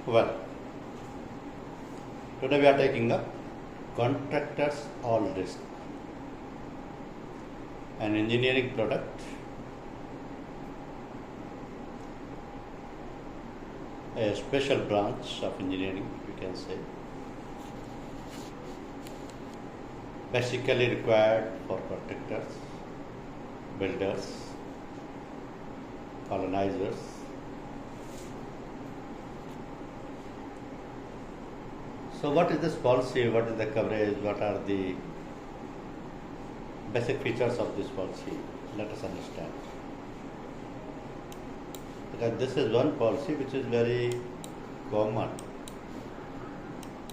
Well, today we are taking up Contractors All Risk, an engineering product, a special branch of engineering, you can say, basically required for contractors, builders, colonizers. So what is this policy, what is the coverage, what are the basic features of this policy? Let us understand. Because this is one policy which is very common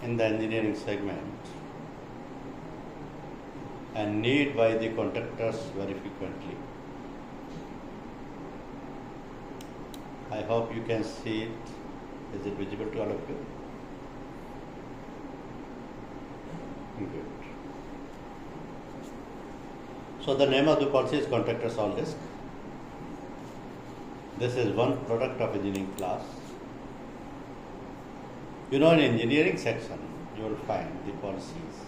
in the engineering segment and need by the contractors very frequently. I hope you can see it. Is it visible to all of you? Good. So the name of the policy is Contractors All Risk. This is one product of engineering class. You know, in engineering section, you will find the policies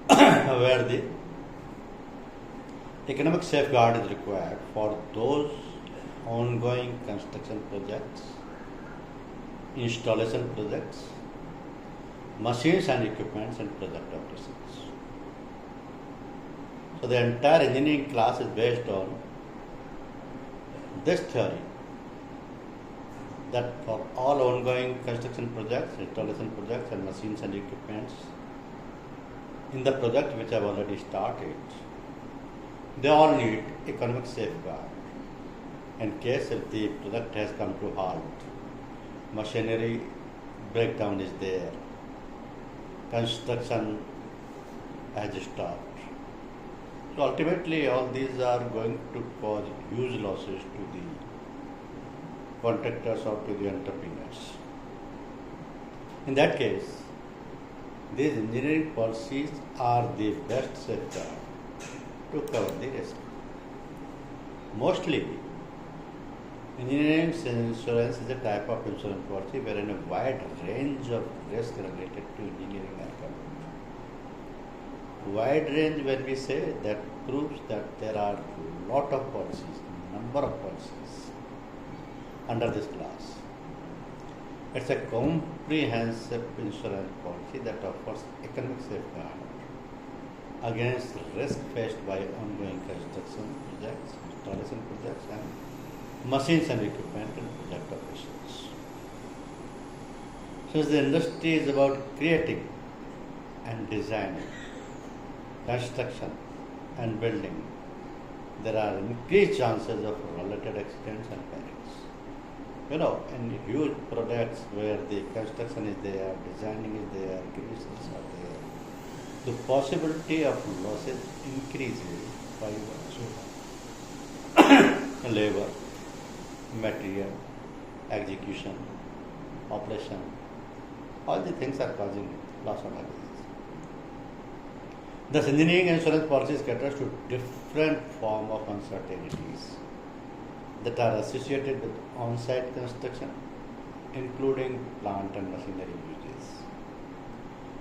where the economic safeguard is required for those ongoing construction projects, installation projects, machines and equipments and project operations. So the entire engineering class is based on this theory that for all ongoing construction projects, installation projects and machines and equipments in the project which have already started, they all need economic safeguard in case if the project has come to halt, machinery breakdown is there, construction has stopped. So ultimately all these are going to cause huge losses to the contractors or to the entrepreneurs. In that case, these engineering policies are the best safeguard to cover the risk. Mostly, engineering insurance is a type of insurance policy wherein a wide range of risk related to engineering are covered. Wide range, when we say, that proves that there are a lot of policies, number of policies under this class. It's a comprehensive insurance policy that offers economic safeguard against risk faced by ongoing construction projects, installation projects, and machines and equipment and project operations. Since the industry is about creating and designing, construction and building, there are increased chances of related accidents and perils. You know, in huge projects where the construction is there, designing is there, creations are there, the possibility of losses increases by virtue of labor, material, execution, operation. All the things are causing loss of lives. Thus, engineering insurance policies caters to different form of uncertainties that are associated with on-site construction, including plant and machinery uses.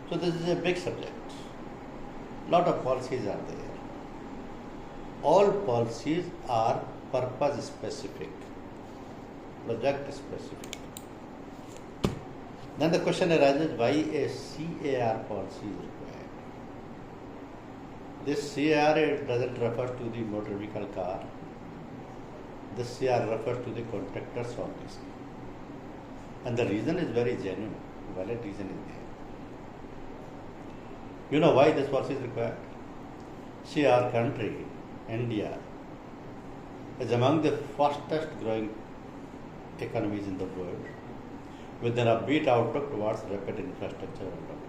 So this is a big subject. Lot of policies are there. All policies are purpose specific, project specific. Then the question arises, why a CAR policy is required? This CAR doesn't refer to the motor vehicle car. This CAR refers to the contractors all risk. And the reason is very genuine, valid reason is there. You know why this policy is required? See, our country, India, is among the fastest growing economies in the world with an upbeat outlook towards rapid infrastructural development.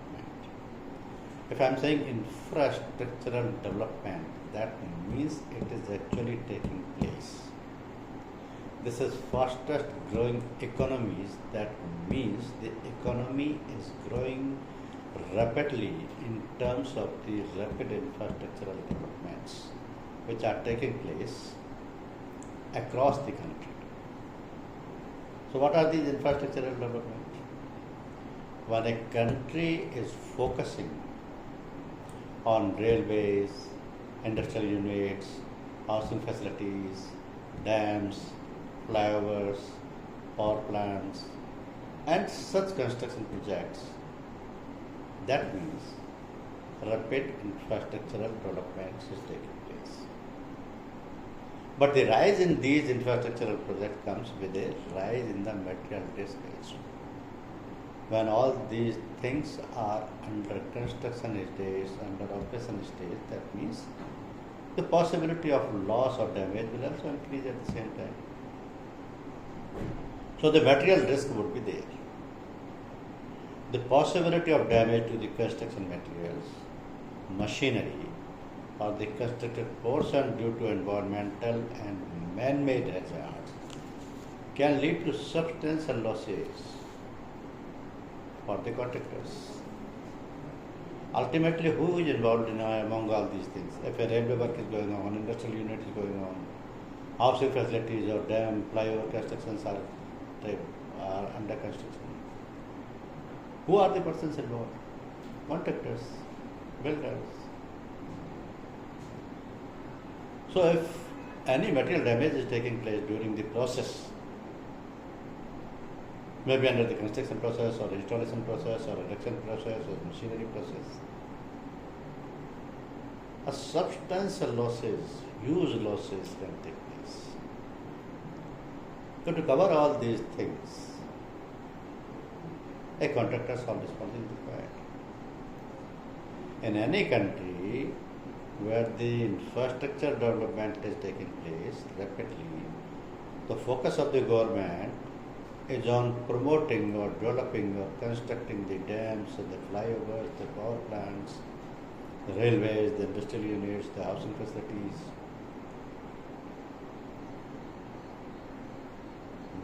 If I am saying infrastructural development, that means it is actually taking place. This is fastest growing economies, that means the economy is growing rapidly in terms of the rapid infrastructural developments which are taking place across the country. So what are these infrastructural developments? When a country is focusing on railways, industrial units, housing facilities, dams, flyovers, power plants, and such construction projects, that means rapid infrastructural development is taking place. But the rise in these infrastructural projects comes with a rise in the material risk also. When all these things are under construction stage, under operation stage, that means the possibility of loss or damage will also increase at the same time. So the material risk would be there. The possibility of damage to the construction materials, machinery, or the constructed portion due to environmental and man-made hazards can lead to substantial losses for the contractors. Ultimately, who is involved in among all these things? If a railway work is going on, industrial unit is going on, housing facilities or dam, flyover constructions are under construction. Who are the persons involved? Contractors, builders. So if any material damage is taking place during the process, maybe under the construction process or installation process or erection process or machinery process, a substantial losses, huge losses can take place. So to cover all these things, a contractor's all risk policy is required. In any country where the infrastructure development is taking place rapidly, the focus of the government is on promoting or developing or constructing the dams, the flyovers, the power plants, the railways, the industrial units, the housing facilities.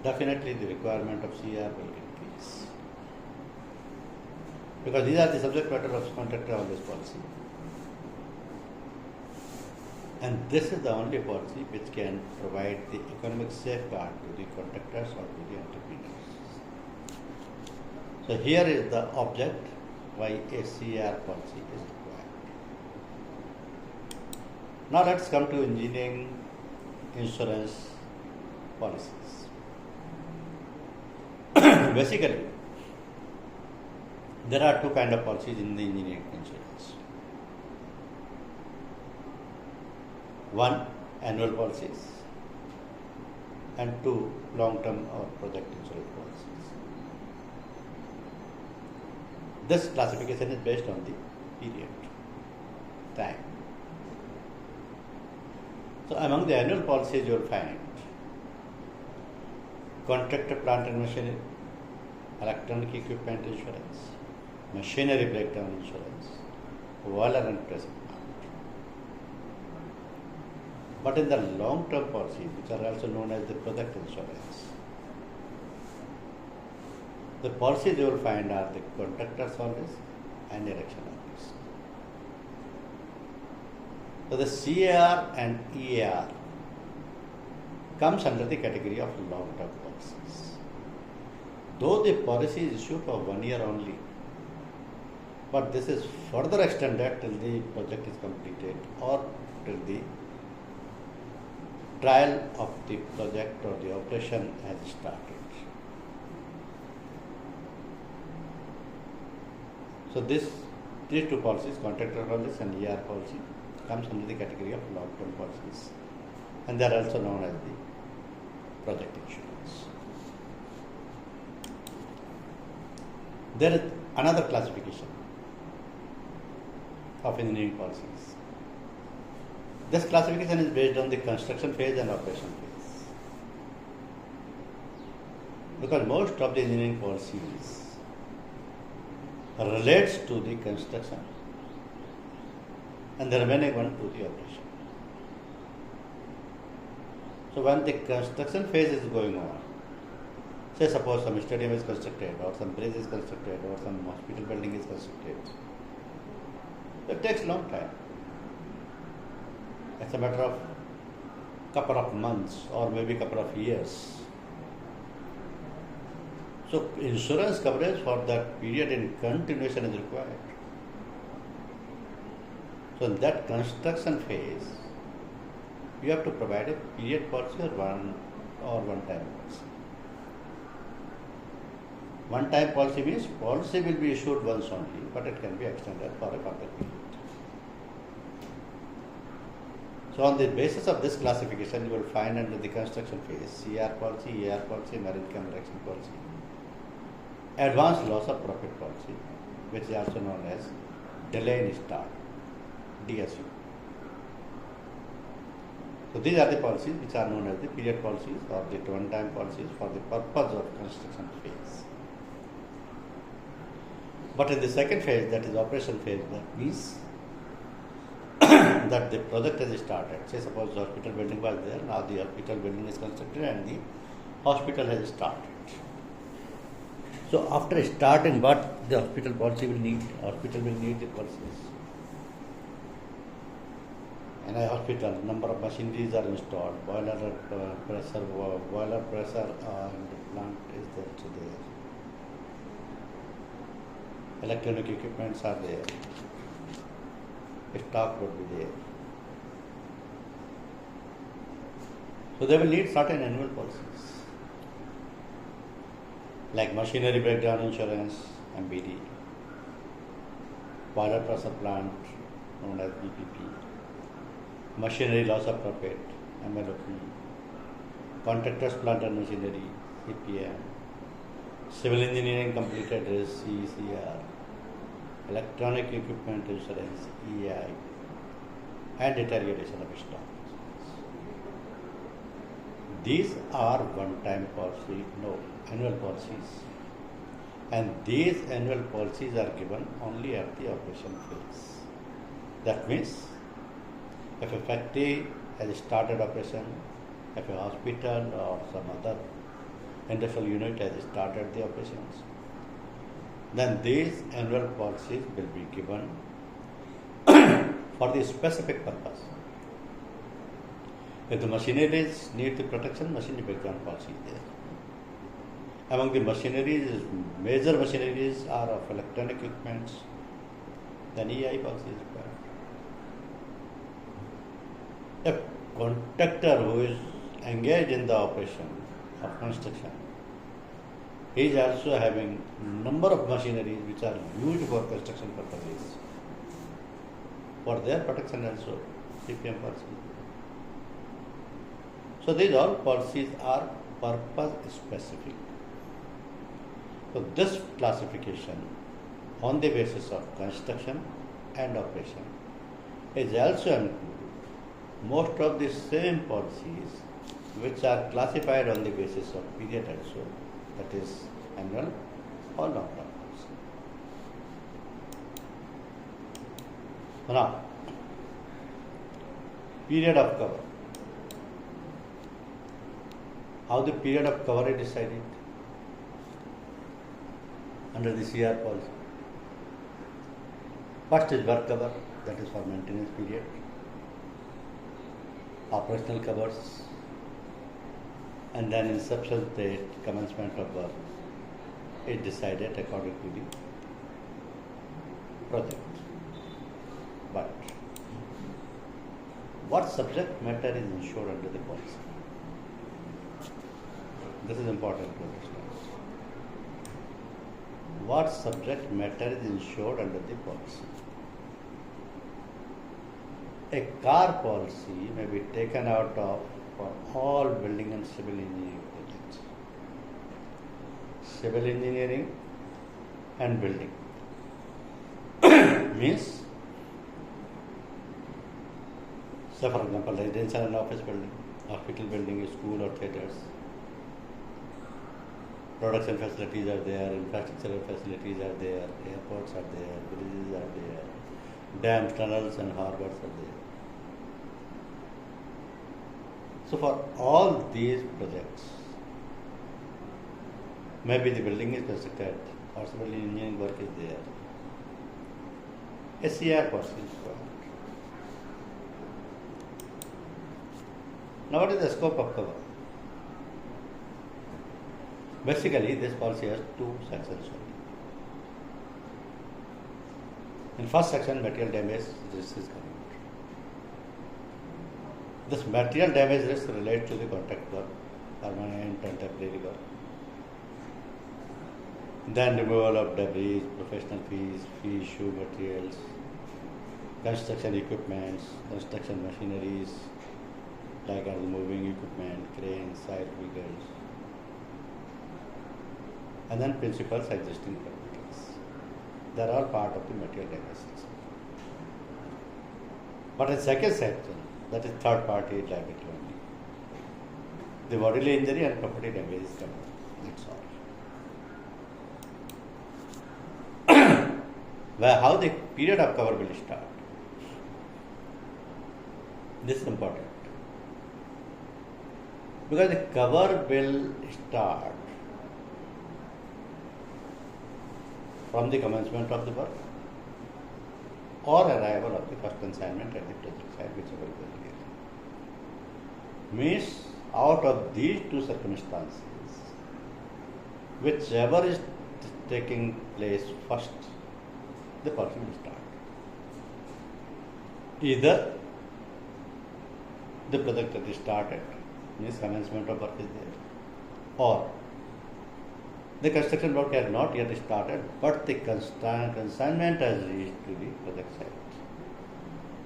Definitely the requirement of CR will increase. Because these are the subject matter of contractor all risk policy. And this is the only policy which can provide the economic safeguard to the contractors or to the entrepreneurs. So here is the object why a CR policy is required. Now let's come to engineering insurance policies. Basically, there are two kinds of policies in the engineering insurance. One, annual policies, and two, long-term or project insurance policies. This classification is based on the period, time. So among the annual policies you will find contractor plant and machinery, electronic equipment insurance, machinery breakdown insurance, boiler and pressing plant. But in the long-term policies, which are also known as the project insurance, the policies you will find are the contractors all risk and erection all risk. So the CAR and EAR comes under the category of long-term policies. Though the policy is issued for 1 year only, but this is further extended till the project is completed or till the trial of the project or the operation has started. So these two policies, contractor policy and ER policy, comes under the category of long-term policies, and they are also known as the project insurance. There is another classification of engineering policies. This classification is based on the construction phase and operation phase. Because most of the engineering policies relates to the construction and the remaining one to the operation. So when the construction phase is going on, say suppose some stadium is constructed or some bridge is constructed or some hospital building is constructed, it takes a long time. It's a matter of couple of months or maybe couple of years. So insurance coverage for that period in continuation is required. So in that construction phase, you have to provide a period policy or one-time policy. One-time policy means policy will be issued once only, but it can be extended for a further period. So on the basis of this classification, you will find under the construction phase CR policy, AR policy, marine construction policy, advanced loss of profit policy, which is also known as delay in start, DSU. So these are the policies which are known as the period policies or the one-time policies for the purpose of construction phase. But in the second phase, that is operation phase, that means that the project has started. Say suppose the hospital building was there, now the hospital building is constructed and the hospital has started. So after starting, what the hospital policy will need? Hospital will need the policies. In a hospital, number of machineries are installed, boiler pressure and the plant is there. Electronic equipments are there. Stock would be there. So they will need certain annual policies, like machinery breakdown insurance, MBD, boiler pressure plant, known as BPP, machinery loss of profit, MLOP, contractors plant and machinery, CPM, civil engineering completed risk, CECR, electronic equipment insurance, EI, and deterioration of stock. These are one-time policy, annual policies. And these annual policies are given only at the operation phase. That means, if a factory has started operation, if a hospital or some other industrial unit has started the operations, then these annual policies will be given for the specific purpose. If the machineries need the protection, machinery breakdown policy is there. Among the machineries, major machineries are of electronic equipments, then EI policy is required. A contractor who is engaged in the operation of construction, he is also having number of machineries which are used for construction purposes. For their protection also, CPM policy. So these all policies are purpose specific. So this classification on the basis of construction and operation is also included most of the same policies which are classified on the basis of period also, that is annual or long-term policy. Now, period of cover. How the period of cover is decided? Under the CR policy. First is work cover, that is for maintenance period. Operational covers, and then inception date, commencement of work is decided according to the project. But what subject matter is insured under the policy? This is important to understand. What subject matter is insured under the policy? A car policy may be taken out of for all building and civil engineering projects. Civil engineering and building means, say for example, residential and office building, hospital building, school or theatres. Production facilities are there, infrastructural facilities are there, airports are there, bridges are there, dams, tunnels and harbors are there. So for all these projects, maybe the building is constructed or civil engineering work is there, a CR policy is required. Now what is the scope of cover? Basically, this policy has two sections only. In first section, material damage risk is covered. This material damage risk relates to the contract work, permanent and temporary work. Then removal of debris, professional fees, fee issue materials, construction equipments, construction machineries, like moving equipment, cranes, site vehicles, and then principals existing properties. They are all part of the material damage risk. But in second section, that is third party liability only, the bodily injury and property damage is covered. That's all. How the period of cover will start. This is important. Because the cover will start from the commencement of the work or arrival of the first consignment at the project site, whichever is earlier. Means out of these two circumstances, whichever is taking place first, the policy will start. Either the project that is started, means commencement of work is there, or the construction work has not yet started, but the consignment has reached to the project site.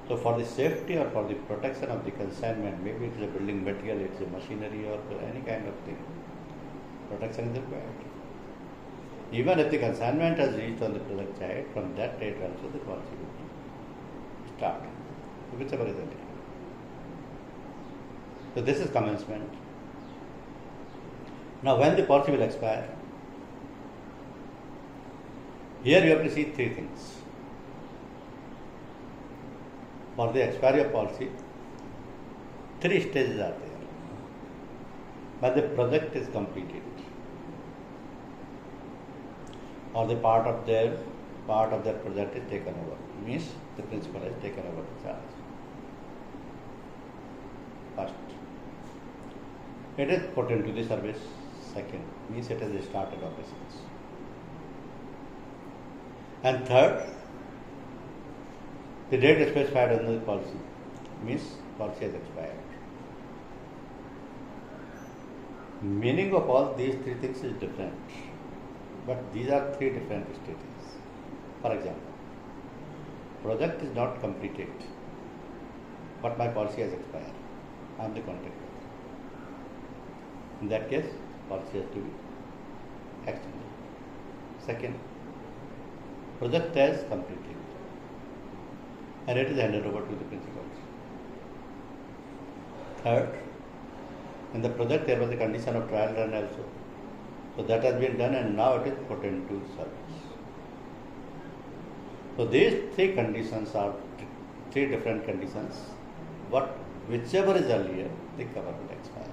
So for the safety or for the protection of the consignment, maybe it is a building material, it is a machinery or any kind of thing, protection is required. Even if the consignment has reached on the project site, from that date also the policy will start, whichever is earlier. So this is commencement. Now when the policy will expire? Here you have to see three things. For the expiry of policy, three stages are there. When the project is completed, or the part of their project is taken over, means the principal has taken over the charge. First, it is put into the service. Second, means it has started operations. And third, the date specified under the policy, means policy has expired. Meaning of all these three things is different, but these are three different stages. For example, project is not completed, but my policy has expired. I am the contractor. In that case, policy has to be extended. Second, project is completed and it is handed over to the principals. Third, in the project there was a condition of trial run also. So that has been done and now it is put into service. So these three conditions are three different conditions, but whichever is earlier, the cover will expire.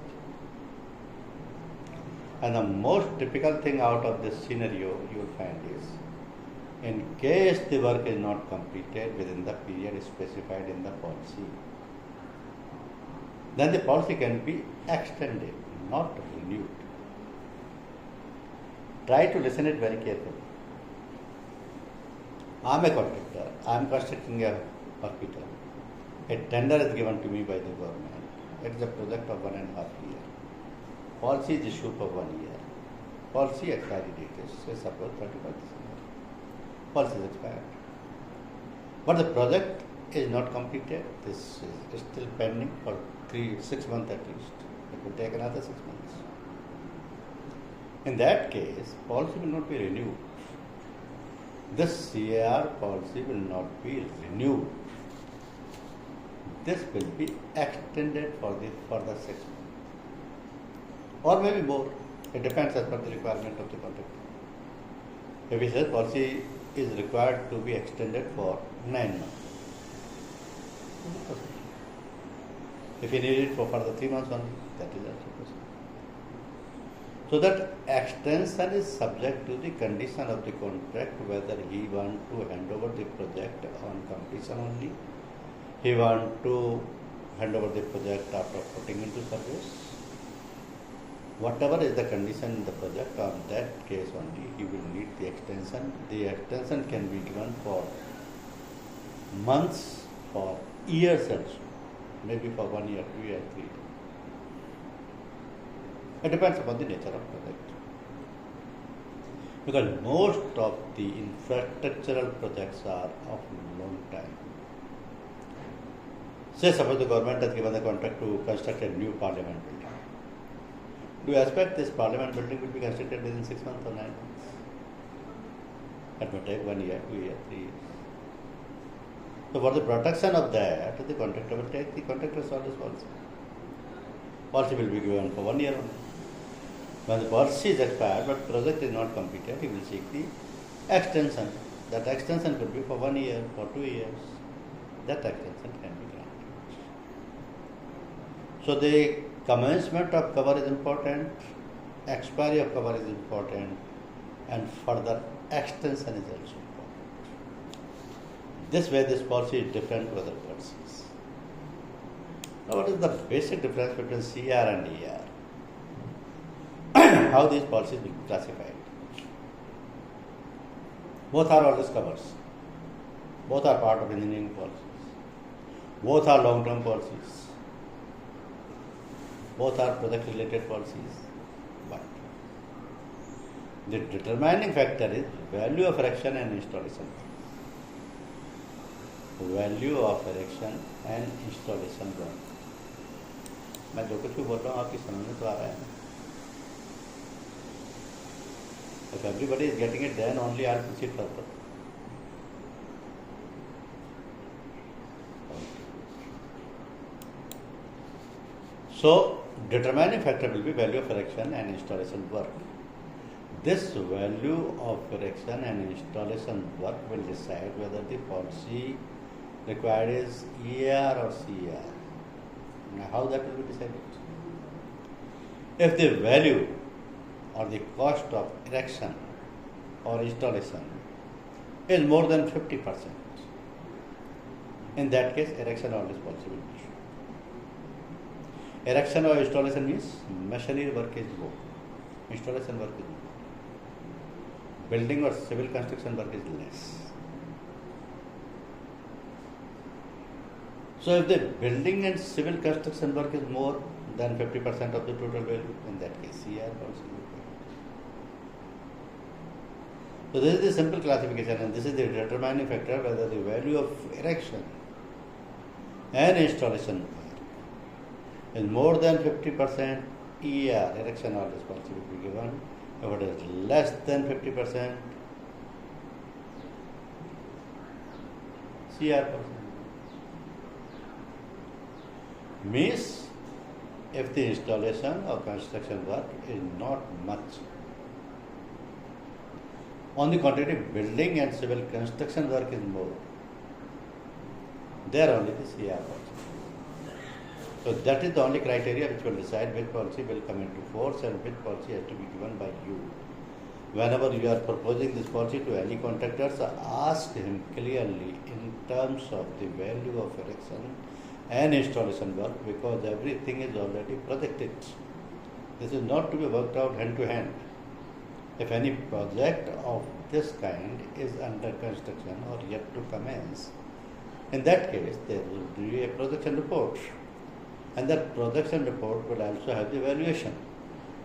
And the most typical thing out of this scenario you will find is, in case the work is not completed within the period specified in the policy, then the policy can be extended, not renewed. Try to listen it very carefully. I am a contractor, I am constructing a hospital. A tender is given to me by the government. It is a project of 1.5 years. Policy is issued for 1 year. Policy expiry date is, say, suppose 31st December. Policy is expired. But the project is not completed. This is still pending for 6 months at least. It will take another 6 months. In that case, policy will not be renewed. This CAR policy will not be renewed. This will be extended for the further 6 months. Or maybe more. It depends as per the requirement of the contractor. If he says policy is required to be extended for 9 months, if he needs it for further 3 months only, that is also possible. So that extension is subject to the condition of the contract, whether he wants to hand over the project on completion only, he wants to hand over the project after putting into service, whatever is the condition in the project, on that case only he will need the extension. The extension can be given for months, for years also, maybe for 1 year, 2 years, 3 years. It depends upon the nature of project. Because most of the infrastructural projects are of long time. Say suppose the government has given the contract to construct a new parliament building. Do you expect this parliament building will be constructed within 6 months or 9 months? It may take 1 year, 2 years, 3 years. So for the protection of that, the contractor will take the contractors all risk policy. Policy will be given for 1 year only. When the policy is expired but project is not completed, he will seek the extension. That extension could be for 1 year, for 2 years. That extension can be granted. So the commencement of cover is important, expiry of cover is important, and further extension is also important. This way this policy is different to other policies. Now what is the basic difference between CR and ER? How these policies will be classified? Both are all risk covers. Both are part of engineering policies. Both are long-term policies. Both are project-related policies. But the determining factor is value of erection and installation. Value of erection and installation work. मैं जो कुछ भी बोल रहा हूँ आपकी समझ में तो आ रहा है. If everybody is getting it, then only I'll proceed further. So, determining factor will be value of erection and installation work. This value of erection and installation work will decide whether the policy required is ER or CR. Now, how that will be decided? If the value or the cost of erection or installation is more than 50%, in that case, erection or this policy will be issued. Erection or installation means machinery work is low, installation work is low, building or civil construction work is less. So if the building and civil construction work is more than 50% of the total value, in that case CR policy will be. So this is the simple classification, and this is the determining factor whether the value of erection and installation is more than 50% ER, erection or this policy will be given. If it is less than 50%, CR policy. Means if the installation or construction work is not much. On the contrary, building and civil construction work is more. There only the CR policy. So that is the only criteria which will decide which policy will come into force and which policy has to be given by you. Whenever you are proposing this policy to any contractors, ask him clearly in terms of the value of erection and installation work, because everything is already projected. This is not to be worked out hand to hand. If any project of this kind is under construction or yet to commence, in that case there will be a projection report, and that projection report will also have the valuation.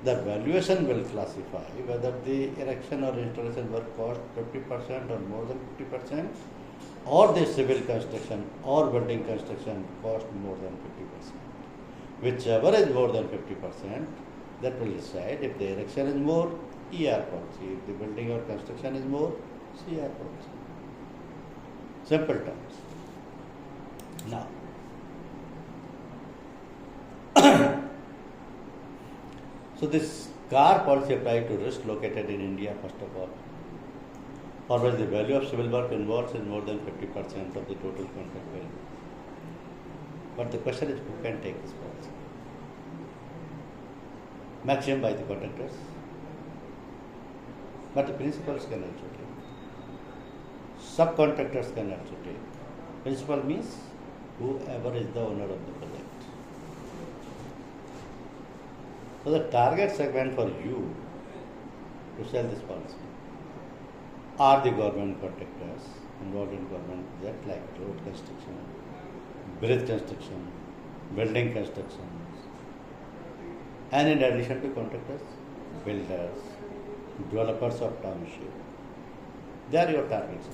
The valuation will classify whether the erection or installation work cost 50% or more than 50%, or the civil construction or building construction cost more than 50%. Whichever is more than 50%, that will decide if the erection is more, ER policy. If the building or construction is more, CR policy. Simple terms. Now, so this car policy applies to risk located in India first of all, for which the value of civil work involved is more than 50% of the total contract value. But the question is, who can take this policy? Maximum by the contractors, but the principals can also take. Subcontractors can also take. Principal means whoever is the owner of the project. So the target segment for you to sell this policy are the government contractors involved in government projects like road construction, bridge construction, building construction, and in addition to contractors, builders, developers of township. They are your targets.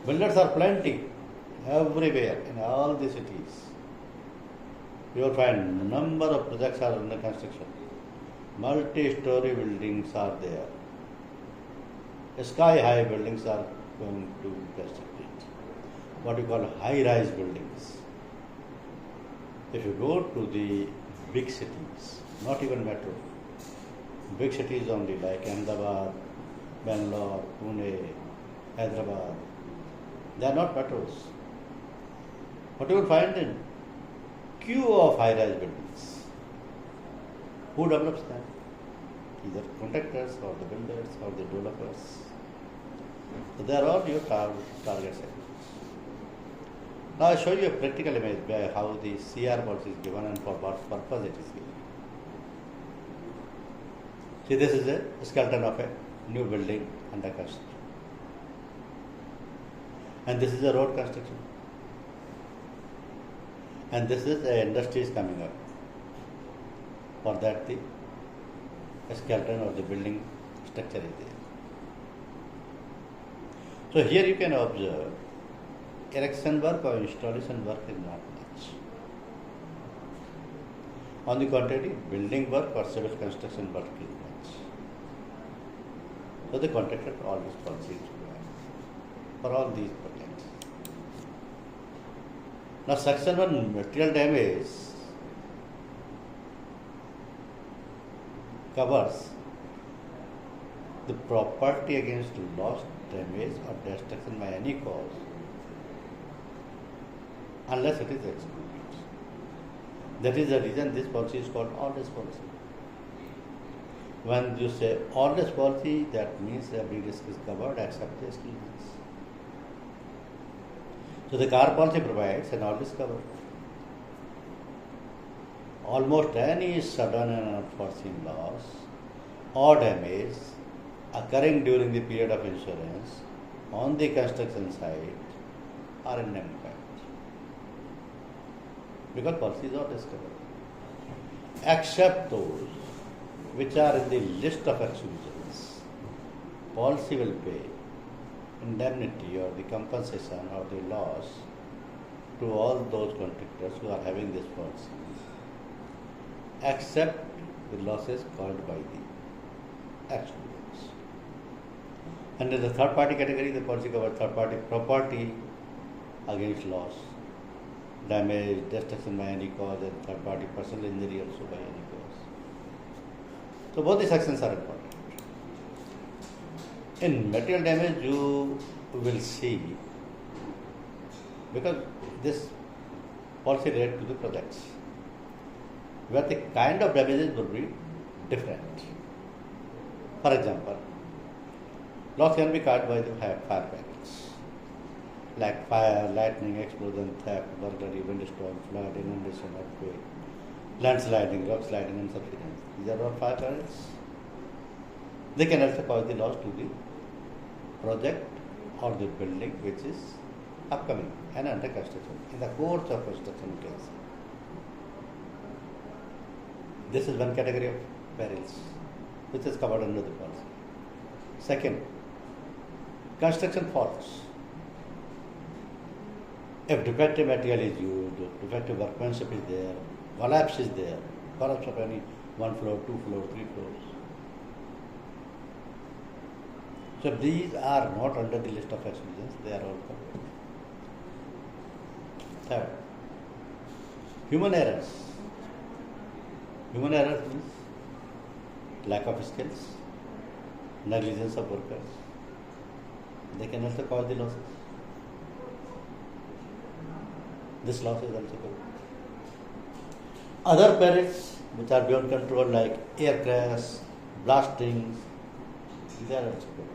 Builders are plenty everywhere in all the cities. You will find a number of projects are under construction. Multi-story buildings are there. Sky-high buildings are going to be constructed. What you call high-rise buildings. If you go to the big cities, not even metro, big cities only like Ahmedabad, Bangalore, Pune, Hyderabad, they are not metros. What you will find in queue of high-rise buildings. Who develops them? Either contractors or the builders or the developers. So they are all your target segments. Now I show you a practical image by how the CR policy is given and for what purpose it is given. See, this is a skeleton of a new building under construction. And this is a road construction. And this is the industry is coming up. For that the skeleton or the building structure is there. So here you can observe erection work or installation work is not much. On the contrary, building work or civil construction work is much. So the contractor always policy is required for all these projects. Now section 1 material damage covers the property against loss, damage or destruction by any cause unless it is excluded. That is the reason this policy is called all risk policy. When you say all risk policy, that means every risk is covered except the exclusions. So the car policy provides an all risk cover. Almost any sudden and unforeseen loss or damage occurring during the period of insurance on the construction site are indemnified because policy is all risk cover. Except those which are in the list of exclusions, policy will pay indemnity or the compensation or the loss to all those contractors who are having this policy, except the losses caused by the exclusions. And in the third party category, the policy covers third party property against loss, damage, destruction by any cause, and third party personal injury also by any cause. So both the sections are important. In material damage, you will see, because this policy relates to the projects, where the kind of damages will be different. For example, loss can be caused by the fire packets, like fire, lightning, explosion, theft, burglary, windstorm, flood, inundation, earthquake, landsliding, rock sliding, and such things. These are all fire packets. They can also cause the loss to the project or the building which is upcoming and under construction, in the course of construction case. This is one category of perils which is covered under the policy. Second, construction faults. If defective material is used, defective workmanship is there, collapse is there, collapse of any 1 floor, 2 floor, 3 floors. So these are not under the list of exclusions, they are all covered. Third, human errors. Human errors means lack of skills, negligence of workers. They can also cause the losses. This loss is also covered. Other perils which are beyond control like air crash, blastings, these are also covered.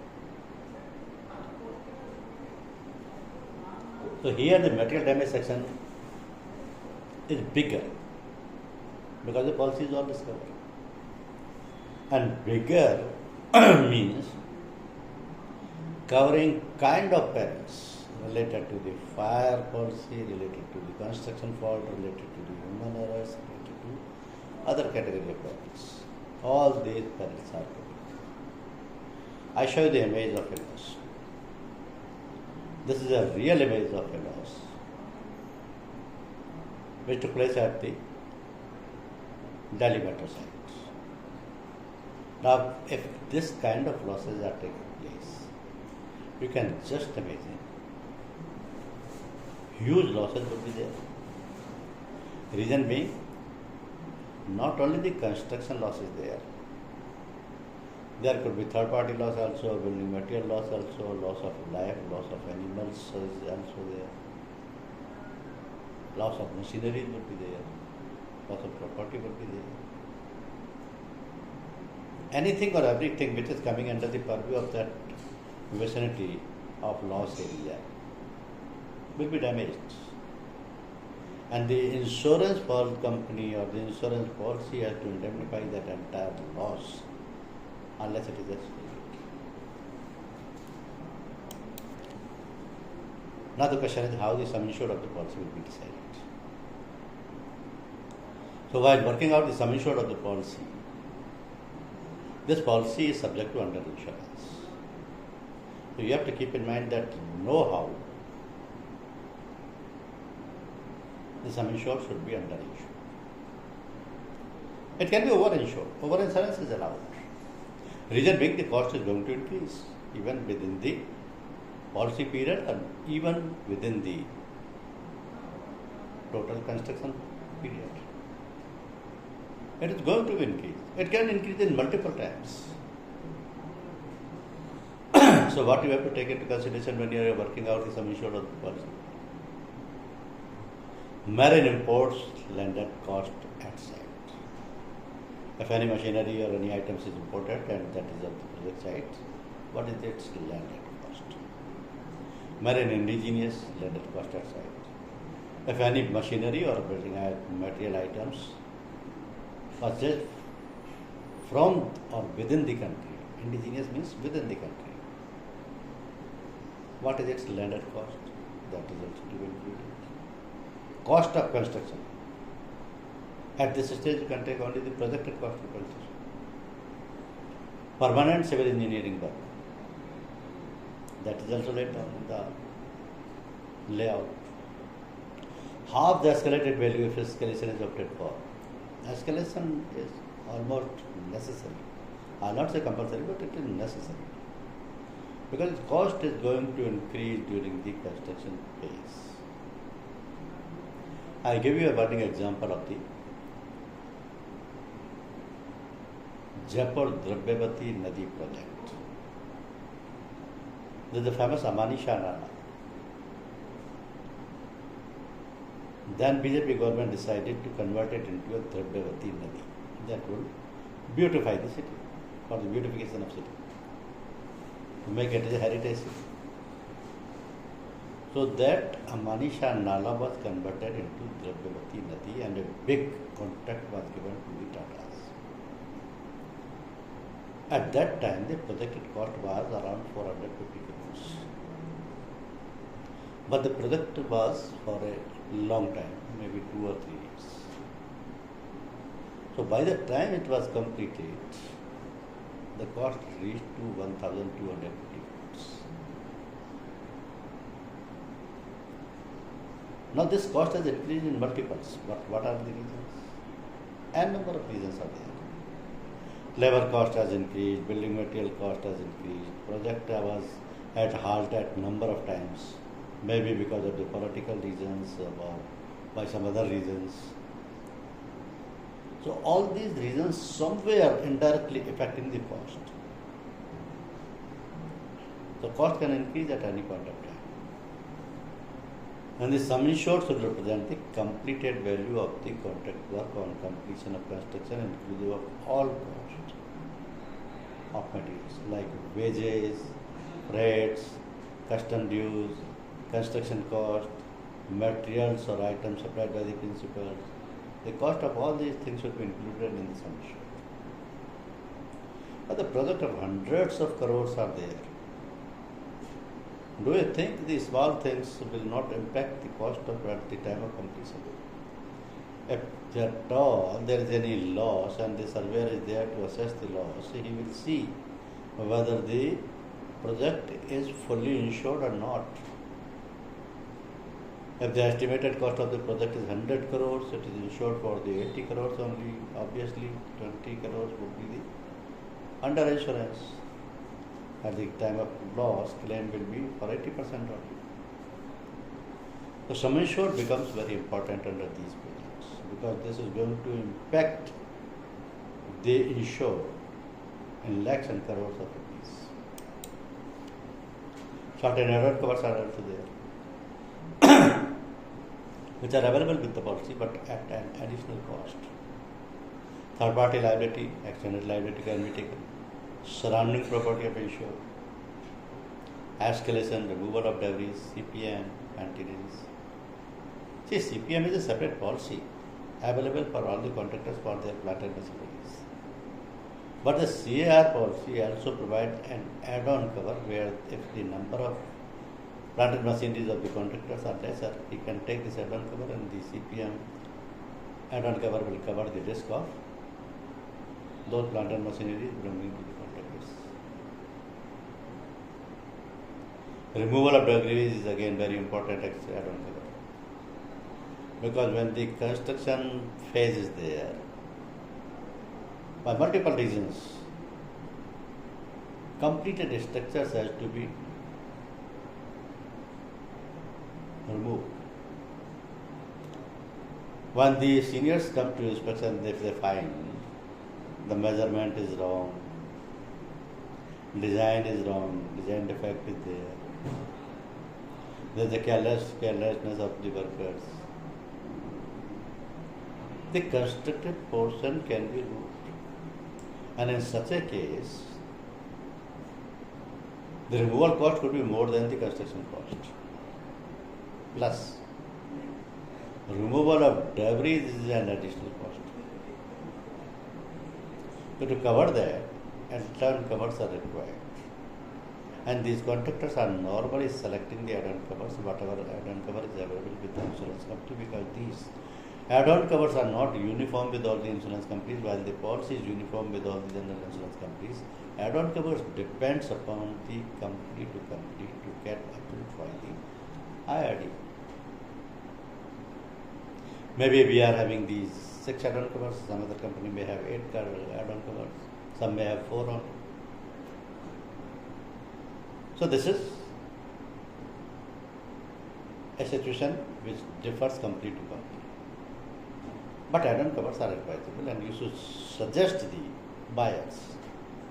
So here the material damage section is bigger because the policy is all risk cover. And bigger means covering kind of perils related to the fire policy, related to the construction fault, related to the human errors, related to other category of perils. All these perils are covered. I show you the image of a loss. This is a real image of a loss which took place at the Delhi metro site. Now, if this kind of losses are taking place, you can just imagine huge losses would be there. Reason being, not only the construction loss is there could be third party loss also, building material loss also, loss of life, loss of animals is also there, loss of machinery would be there, loss of property would be there. Anything or everything which is coming under the purview of that vicinity of loss area will be damaged. And the insurance company or the insurance policy has to indemnify that entire loss unless it is excluded. Now the question is how the sum insured of the policy will be decided. So while working out the sum insured of the policy, this policy is subject to underinsurance. So you have to keep in mind that know-how the sum insured should be underinsured. It can be overinsured. Overinsurance is allowed. Reason being the cost is going to increase even within the policy period and even within the total construction period. It is going to increase. It can increase in multiple times. So what you have to take into consideration when you are working out the sum insured of the policy? Marine imports landed cost at site. If any machinery or any items is imported and that is at the project site, what is its landed cost? Marine indigenous landed cost at site. If any machinery or building material items purchased from or within the country, indigenous means within the country, what is its landed cost? That is also to be included. Cost of construction. At this stage, you can take only the projected cost of construction. Permanent civil engineering work. That is also laid down in the layout. Half the escalated value if escalation is opted for. Escalation is almost necessary. I will not say compulsory, but it is necessary. Because cost is going to increase during the construction phase. I give you a burning example of the Jaipur Dravyavati Nadi project. This is the famous Amanisha Rana. Then BJP government decided to convert it into a Dravyavati Nadi. That will beautify the city, for the beautification of city, to make it a heritage city. So that Amanisha Nala was converted into Dravyavati Nadi and a big contract was given to the Tatas. At that time, the projected cost was around 450 crores. But the project was for a long time, maybe 2 or 3 years. So by the time it was completed, the cost reached to 1,250 crores. Now this cost has increased in multiples. What are the reasons? N number of reasons are there. Labor cost has increased, building material cost has increased, project was at halt at number of times, maybe because of the political reasons or by some other reasons. So all these reasons somewhere indirectly affecting the cost. The cost can increase at any point of time. And the sum insured should represent the completed value of the contract work on completion of construction, inclusive of all costs of materials like wages, rates, custom dues, construction cost, materials or items supplied by the principals, The cost of all these things should be included in the sum assured. But the project of hundreds of crores are there. Do you think these small things will not impact the cost of at the time of completion? If at all there is any loss and the surveyor is there to assess the loss, he will see whether the project is fully insured or not. If the estimated cost of the project is 100 crores, it is insured for the 80 crores only. Obviously, 20 crores would be the under insurance. At the time of loss, claim will be for 80% only. So sum insured becomes very important under these projects because this is going to impact the insured in lakhs and crores of rupees. Certain error covers are also there, which are available with the policy but at an additional cost. Third party liability, extended liability can be taken. Surrounding property of insured, escalation, removal of debris, CPM, anti-release. See, CPM is a separate policy available for all the contractors for their plant and machineries. But the CAR policy also provides an add-on cover where if the number of plant and machineries of the contractors are lesser, he can take this add-on cover and the CPM add-on cover will cover the risk of those plant and machineries belonging to the contractors. Removal of debris is again very important add-on cover. Because when the construction phase is there, by multiple reasons, completed structures has to be removed. When the seniors come to inspection, if they find the measurement is wrong, design is wrong, design defect is there, there is a carelessness of the workers, the constructed portion can be removed. And in such a case, the removal cost could be more than the construction cost. Plus, removal of debris is an additional cost. So to cover that, add-on covers are required. And these contractors are normally selecting the add-on covers, whatever add-on cover is available with the insurance company, because these add-on covers are not uniform with all the insurance companies, while the policy is uniform with all the general insurance companies. Add-on covers depends upon the company to get approved by the IRD. Maybe we are having these 6 add-on covers, some other company may have 8 add-on covers, some may have 4 only. So this is a situation which differs company to company. But add-on covers are advisable, and you should suggest the buyers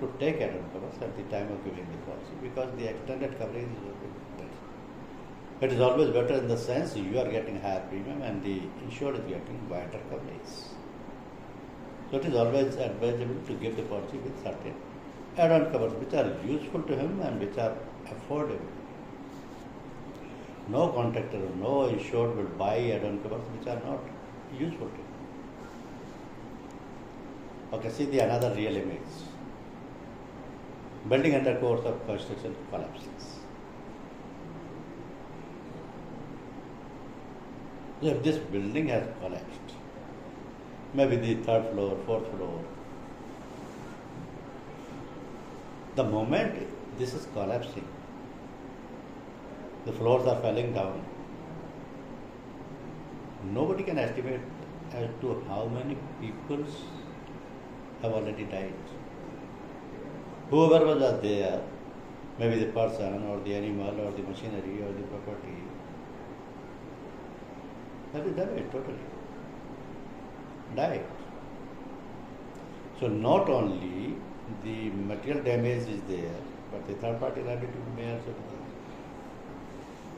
to take add-on covers at the time of giving the policy, because the extended coverage is always better. It is always better in the sense you are getting higher premium and the insured is getting wider coverage. So it is always advisable to give the policy with certain add-on covers which are useful to him and which are affordable. No contractor, no insured will buy add-on covers which are not useful to him. Okay, see the another real image. Building under course of construction collapses. So if this building has collapsed, maybe the 3rd floor, 4th floor, the moment this is collapsing, the floors are falling down, nobody can estimate as to how many people have already died. Whoever was there, maybe the person or the animal or the machinery or the property, that is damaged totally, died. So not only the material damage is there, but the third party liability may also be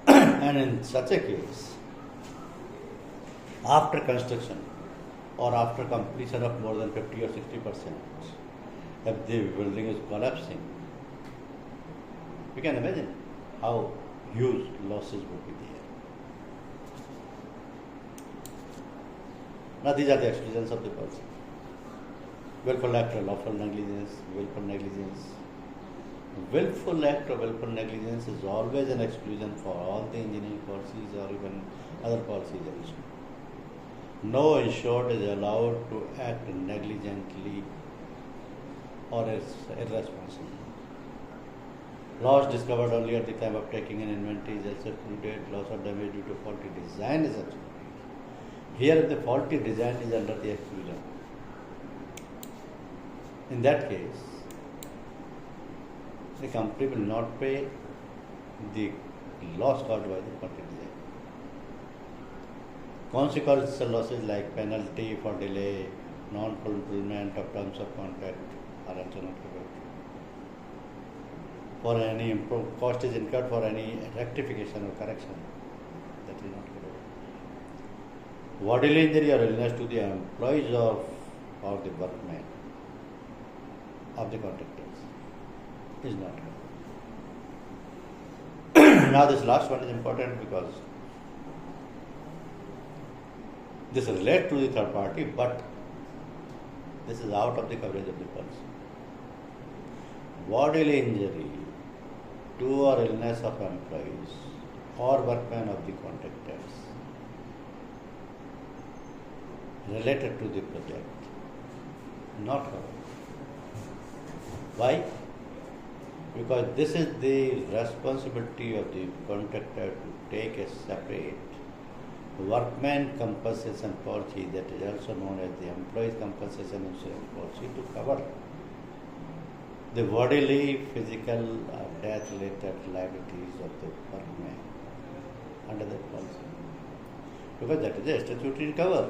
there. And in such a case, after construction or after completion of more than 50 or 60%, if the building is collapsing, you can imagine how huge losses would be there. Now these are the exclusions of the policy. Willful act or lawful negligence, willful negligence. Willful act or willful negligence is always an exclusion for all the engineering policies or even other policies also. No insured is allowed to act negligently or irresponsibly. Loss discovered only at the time of taking an inventory is also excluded. Loss or damage due to faulty design is excluded. Here the faulty design is under the exclusion. In that case, the company will not pay the loss caused by the faulty design. Consequential losses like penalty for delay, non-fulfillment of terms of contract are also not covered. For any cost is incurred for any rectification or correction, that is not covered. Bodily injury or illness to the employees or the workmen of the contractors is not covered. Now this last one is important because this relates to the third party, but this is out of the coverage of the policy. Bodily injury to or illness of employees or workmen of the contractors related to the project, not covered. Why? Because this is the responsibility of the contractor to take a separate workman compensation policy, that is also known as the employees compensation insurance policy, to cover the bodily, physical, death related liabilities of the workman under that policy. Because that is a statutory cover.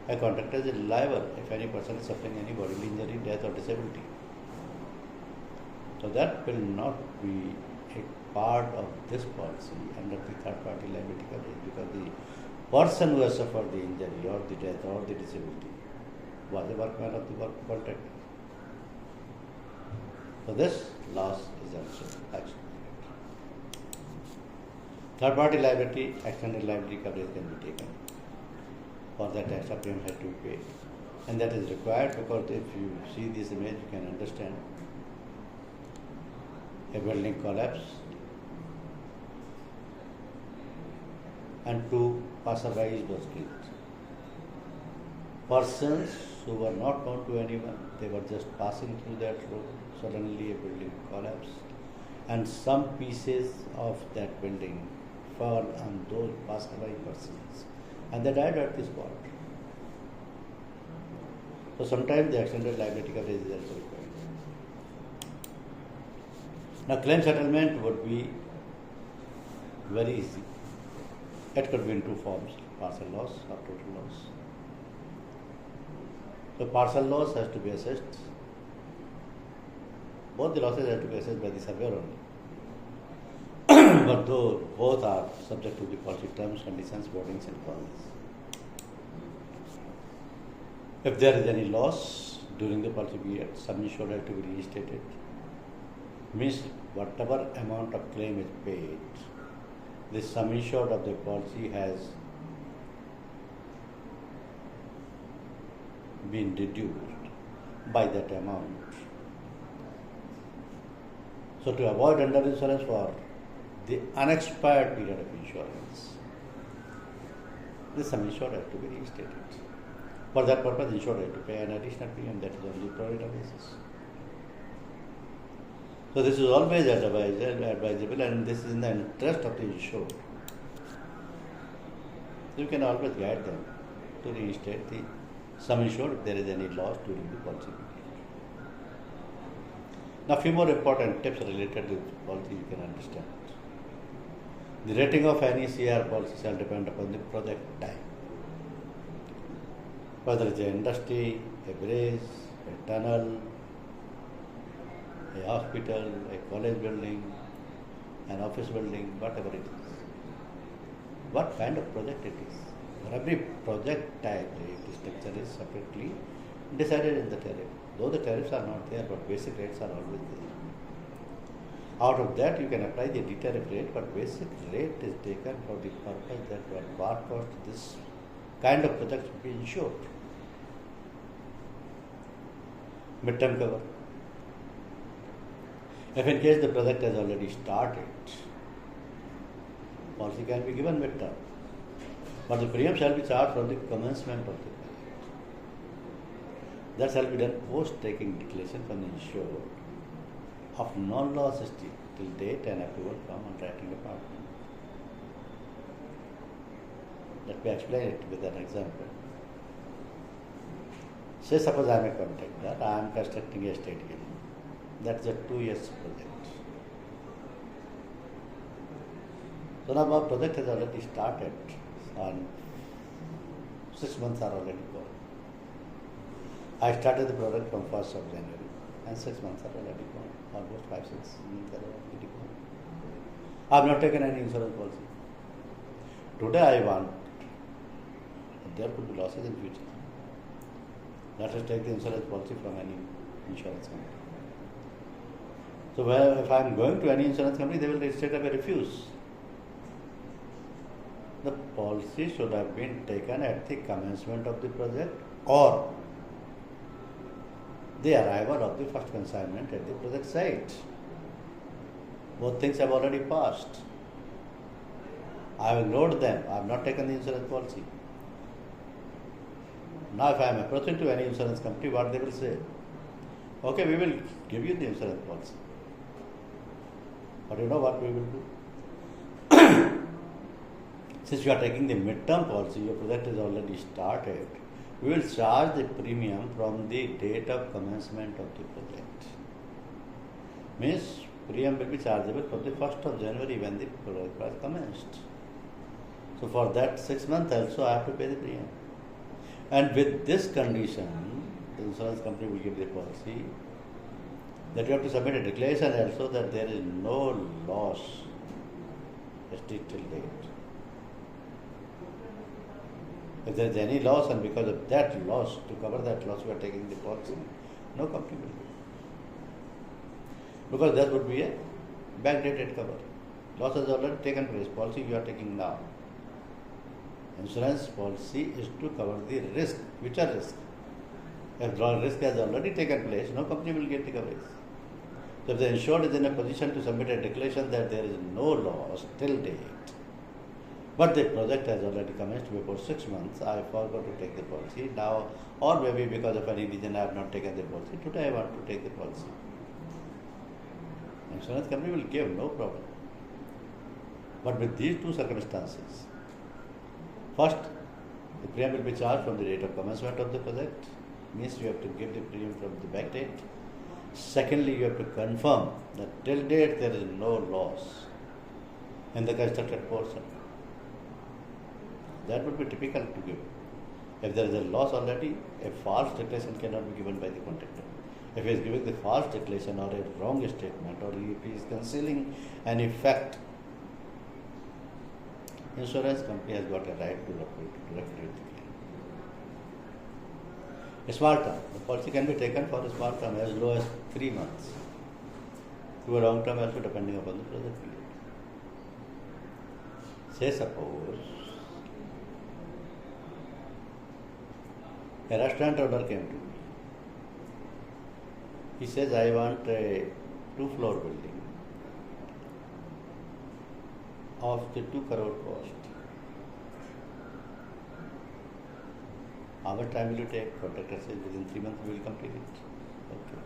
A contractor is liable if any person is suffering any bodily injury, death or disability. So that will not be a part of this policy under the third party liability coverage, because the person who has suffered the injury or the death or the disability was a workman of the contractor. So this loss is also excluded. Third party liability, extended liability coverage can be taken. For that extra premium has to be paid. And that is required because if you see this image, you can understand. A building collapse and two passerbys were killed. Persons who were not known to anyone, they were just passing through that road. Suddenly a building collapsed and some pieces of that building fell on those passerby persons and they died at the spot. So sometimes the extended liability coverage is also required. Now claim settlement would be very easy. It could be in two forms, partial loss or total loss. So partial loss has to be assessed. Both the losses have to be assessed by the surveyor only. But though both are subject to the policy terms, conditions, wordings and clauses. If there is any loss during the policy period, sum insured has to be reinstated. Means whatever amount of claim is paid, the sum insured of the policy has been reduced by that amount. So to avoid under insurance for the unexpired period of insurance, the sum insured has to be reinstated. For that purpose, insured has to pay an additional premium, that is on the pro rata basis. So this is always advisable and this is in the interest of the insured. So you can always guide them to reinstate the sum insured if there is any loss during the policy period. Now, a few more important tips related to this policy you can understand. The rating of any CR policy shall depend upon the project type. Whether it's an industry, a bridge, a tunnel, a hospital, a college building, an office building, whatever it is. What kind of project it is. For every project type, the structure is separately decided in the tariff. Though the tariffs are not there, but basic rates are always there. Out of that, you can apply the D-tariff rate, but basic rate is taken for the purpose that what cost this kind of projects would be insured. Mid-term cover. If in case the project has already started, policy can be given mid-term. But the premium shall be charged from the commencement of the project. That shall be done post taking declaration from the insured of non-loss till date and approval from underwriting department. Let me explain it with an example. Say suppose I am a contractor, I am constructing a stadium. That's a 2 years project. So now our project has already started and 6 months are already gone. I started the project from 1st of January and 6 months are already gone. Almost 5-6 months are already gone. I have not taken any insurance policy. Today I want that there could be losses in future. Let us take the insurance policy from any insurance company. So if I am going to any insurance company, they will straight away refuse. The policy should have been taken at the commencement of the project or the arrival of the first consignment at the project site. Both things have already passed. I have ignored them. I have not taken the insurance policy. Now if I am approaching to any insurance company, what they will say? Okay, we will give you the insurance policy. But you know what we will do? Since you are taking the mid-term policy, your project is already started, we will charge the premium from the date of commencement of the project. Means premium will be chargeable from the 1st of January when the project was commenced. So for that 6 months also I have to pay the premium. And with this condition, the insurance company will give the policy that you have to submit a declaration also that there is no loss till date. If there is any loss and because of that loss, to cover that loss you are taking the policy, no company will give. Because that would be a backdated cover. Loss has already taken place, policy you are taking now. Insurance policy is to cover the risk, future risk. If the risk has already taken place, no company will get the coverage. So if the insured is in a position to submit a declaration that there is no loss till date, but the project has already commenced before 6 months, I forgot to take the policy now, or maybe because of any reason I have not taken the policy, today I want to take the policy. Insurance company will give, no problem. But with these two circumstances, first, the premium will be charged from the date of commencement of the project, means you have to give the premium from the back date. Secondly, you have to confirm that till date there is no loss in the constructed portion. That would be typical to give. If there is a loss already, a false declaration cannot be given by the contractor. If he is giving the false declaration or a wrong statement, or if he is concealing an effect, insurance company has got a right to rectify the claim. A small term. The policy can be taken for a small term as low as 3 months. To a long term also depending upon the project period. Say suppose a restaurant owner came to me. He says, I want a 2-floor building of the 2 crore cost. How much time will you take? Contractor says within 3 months we will complete it. Okay.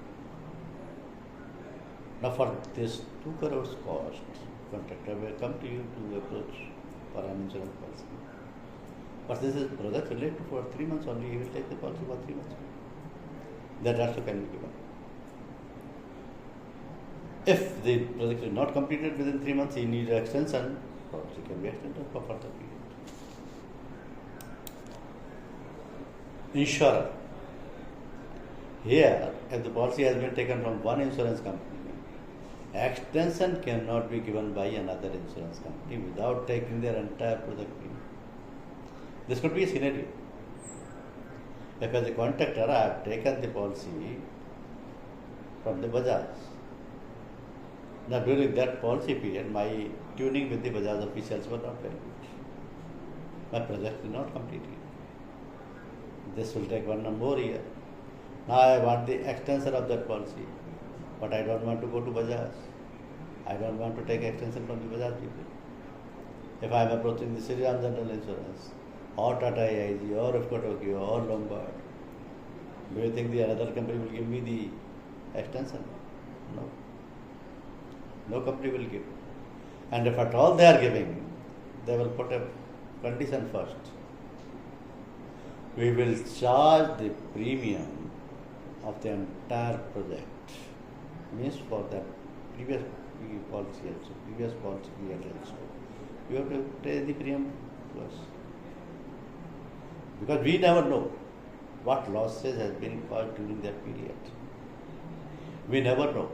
Now for this 2 crores cost, contractor will come to you to approach for an insurance policy. But this is project related for 3 months only, he will take the policy for 3 months. That also can be given. If the project is not completed within 3 months, he needs extension, policy can be extended for further period. Insurer. Here, if the policy has been taken from one insurance company, extension cannot be given by another insurance company without taking their entire project premium. This could be a scenario. If as a contractor I have taken the policy from the Bajaj, now during that policy period my tuning with the Bajaj officials were not very good. My project is not completed. this will take 1 more year. Now I want the extension of that policy, but I don't want to go to Bajaj. I don't want to take extension from the Bajaj people. If I am approaching the Shriram General Insurance, or Tata AIG, or IFCO Tokyo, or Lombard, do you think the another company will give me the extension? No. No company will give. And if at all they are giving, they will put a condition first. We will charge the premium of the entire project. Means for the previous policy also, previous policy period also. You have to pay the premium to us. Because we never know what losses has been caused during that period. We never know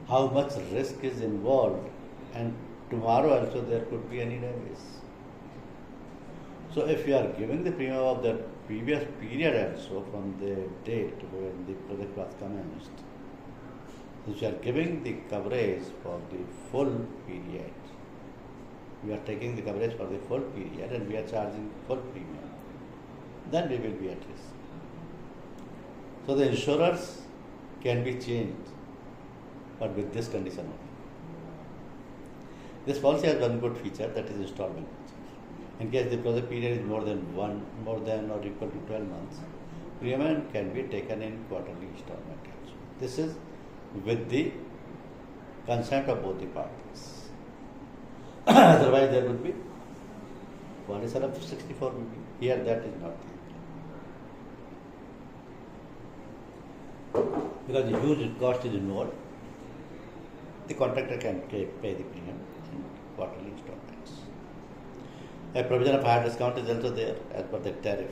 how much risk is involved, and tomorrow also there could be any damage. So if you are giving the premium of the previous period also from the date when the project was commenced, since you are giving the coverage for the full period, we are taking the coverage for the full period and we are charging full premium, then we will be at risk. So the insurers can be changed, but with this condition only. This policy has one good feature, that is installment. In case the project period is more than or equal to 12 months, premium can be taken in quarterly installment also. This is with the consent of both the parties. Otherwise there would be policy of 64 will be. Here that is not there. Because the huge cost is involved, the contractor can pay the premium in quarterly installments. A provision of higher discount is also there as per the tariff.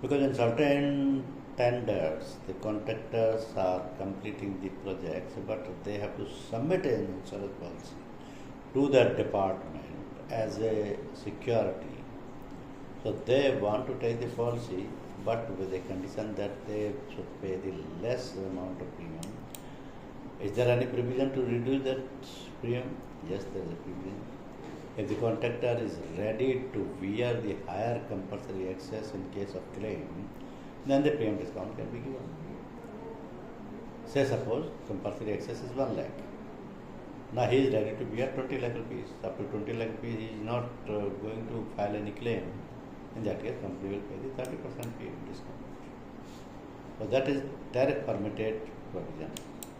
Because in certain tenders, the contractors are completing the projects, but they have to submit an insurance policy to that department as a security. So they want to take the policy, but with a condition that they should pay the less amount of premium. Is there any provision to reduce that premium? Yes, there is a provision. If the contractor is ready to bear the higher compulsory excess in case of claim, then the premium discount can be given. Say suppose compulsory excess is 1 lakh. Now he is ready to bear 20 lakh rupees. Up to 20 lakh rupees he is not going to file any claim. In that case, company will pay the 30% premium discount. So that is tariff permitted provision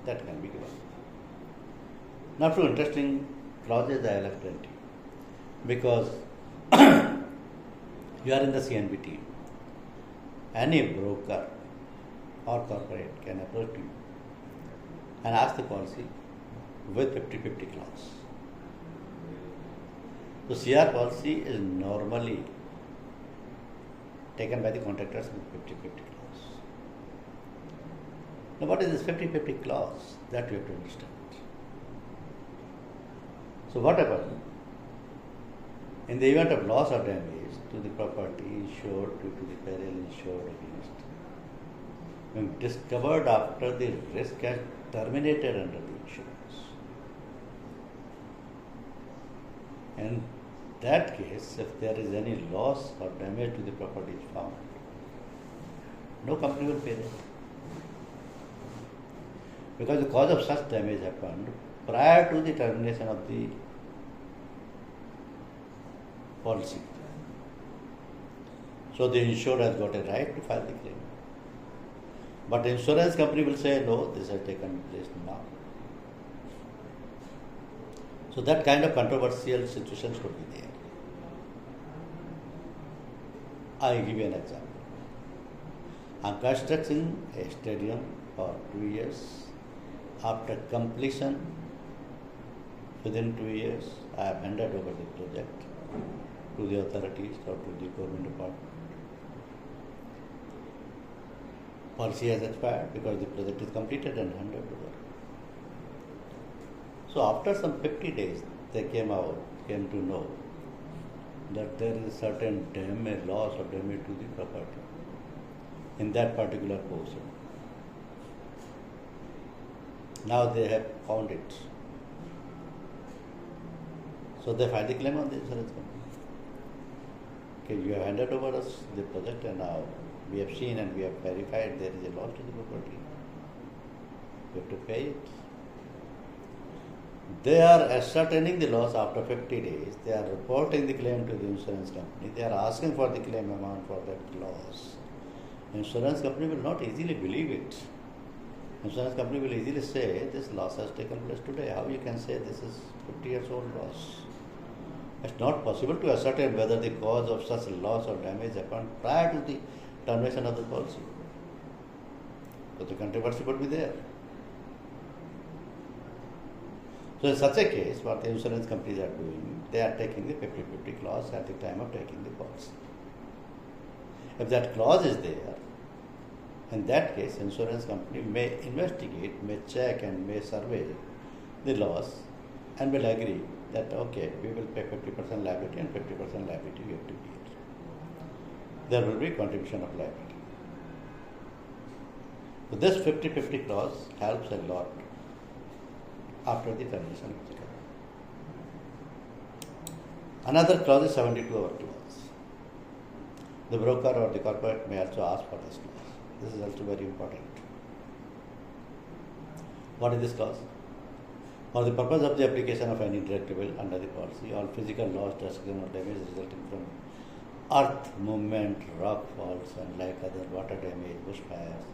that can be given. Now, few interesting clauses I have plenty, because you are in the CNB team. Any broker or corporate can approach you and ask the policy with 50-50 clause. So CR policy is normally taken by the contractors with 50-50 clause. Now what is this 50-50 clause? That you have to understand. So what happens? In the event of loss or damage to the property insured due to the peril insured against, when discovered after the risk has terminated under the insurance, in that case, if there is any loss or damage to the property is found, no company will pay that. Because the cause of such damage happened prior to the termination of the policy. So the insured has got a right to file the claim. But the insurance company will say, no, this has taken place now. So that kind of controversial situations could be there. I will give you an example. I am constructing a stadium for 2 years. After completion, within 2 years, I have handed over the project to the authorities or to the government department. Policy has expired because the project is completed and handed over. So after some 50 days, they came to know that there is a certain damage, loss or damage to the property in that particular portion. Now they have found it. So they filed the claim on the insurance company. Okay, you have handed over us the project and now we have seen and we have verified there is a loss to the property. You have to pay it. They are ascertaining the loss after 50 days. They are reporting the claim to the insurance company. They are asking for the claim amount for that loss. Insurance company will not easily believe it. Insurance company will easily say this loss has taken place today. How you can say this is 50 years old loss? It's not possible to ascertain whether the cause of such loss or damage happened prior to the termination of the policy. So the controversy would be there. So in such a case, what the insurance companies are doing, they are taking the 50-50 clause at the time of taking the policy. If that clause is there, in that case, insurance company may investigate, may check and may survey the loss and will agree that okay, we will pay 50% liability and 50% liability you have to bear. There will be contribution of liability. So this 50-50 clause helps a lot after the termination of the contract. Another clause is 72-hour clause. The broker or the corporate may also ask for this clause. This is also very important. What is this clause? For the purpose of the application of any deductible under the policy, all physical loss, destruction or damage resulting from earth movement, rock falls and like other water damage, bushfires,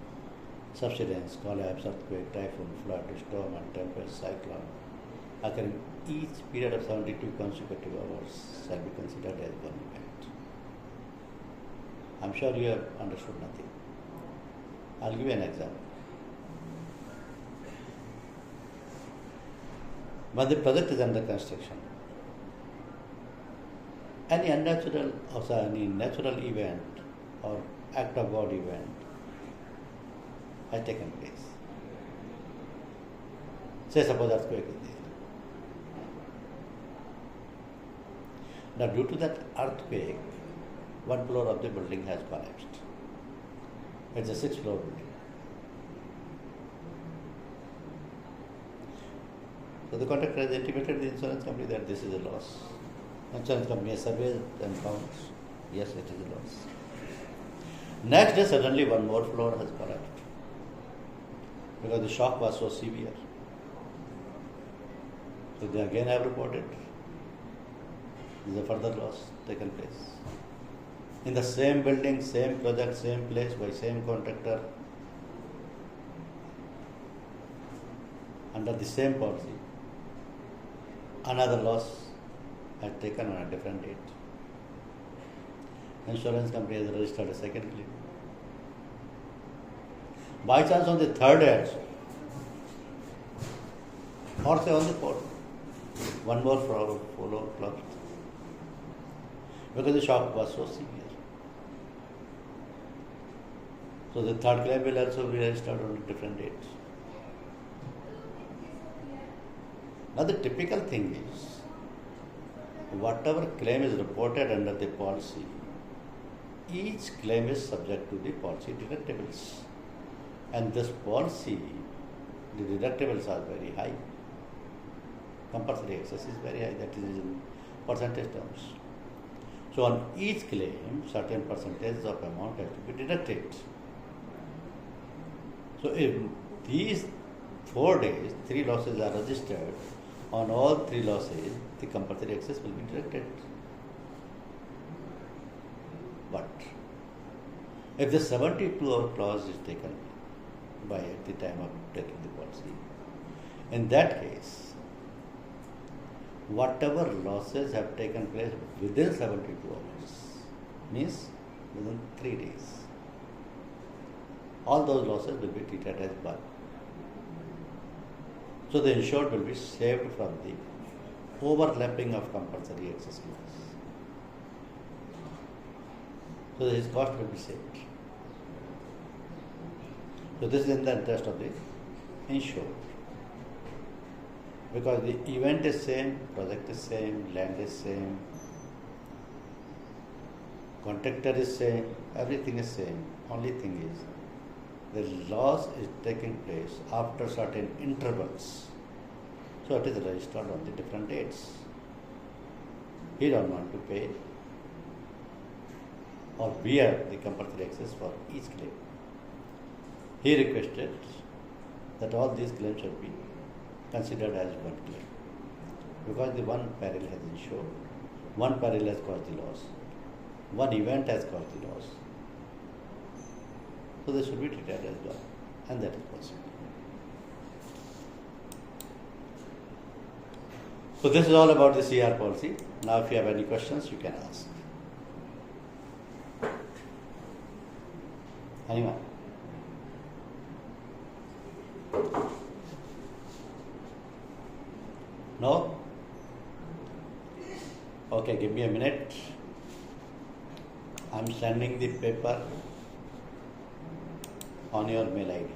subsidence, collapse, earthquake, typhoon, flood, storm and tempest, cyclone occurring each period of 72 consecutive hours shall be considered as one event. I'm sure you have understood nothing. I'll give you an example. When the project is under construction, any unnatural or any natural event or act of God event has taken place. Say suppose earthquake is there. Now due to that earthquake, one floor of the building has collapsed. It's a 6th floor building. So the contractor has intimated the insurance company that this is a loss. Insurance company has surveyed and found, yes, it is a loss. Next day, suddenly one more floor has collapsed because the shock was so severe. So they again have reported there is a further loss taken place. In the same building, same project, same place, by same contractor, under the same policy, another loss has taken on a different date. Insurance company has registered a second claim. By chance on the third day also, or say on the fourth, one more floor collapsed because the shock was so severe. So the third claim will also be registered on a different date. Now the typical thing is, whatever claim is reported under the policy, each claim is subject to the policy deductibles. And this policy, the deductibles are very high. Compulsory excess is very high, that is in percentage terms. So on each claim, certain percentage of amount has to be deducted. So if these 4 days, 3 losses are registered, on all 3 losses, the compulsory excess will be deducted. But if the 72-hour clause is taken by at the time of taking the policy, in that case, whatever losses have taken place within 72 hours, means within 3 days, all those losses will be treated as one. So the insured will be saved from the overlapping of compulsory excess clause. So his cost will be saved. So this is in the interest of the insured. Because the event is same, project is same, land is same, contractor is same, everything is same. Only thing is, the loss is taking place after certain intervals. So it is registered on the different dates. He don't want to pay. or bear the compulsory excess for each claim. He requested that all these claims should be considered as one claim, because the one peril has insured, one peril has caused the loss, one event has caused the loss. So they should be treated as one, and that is possible. So this is all about the CR policy. Now if you have any questions, you can ask. Anyone? No? Okay, give me a minute. I'm sending the paper on your mail ID.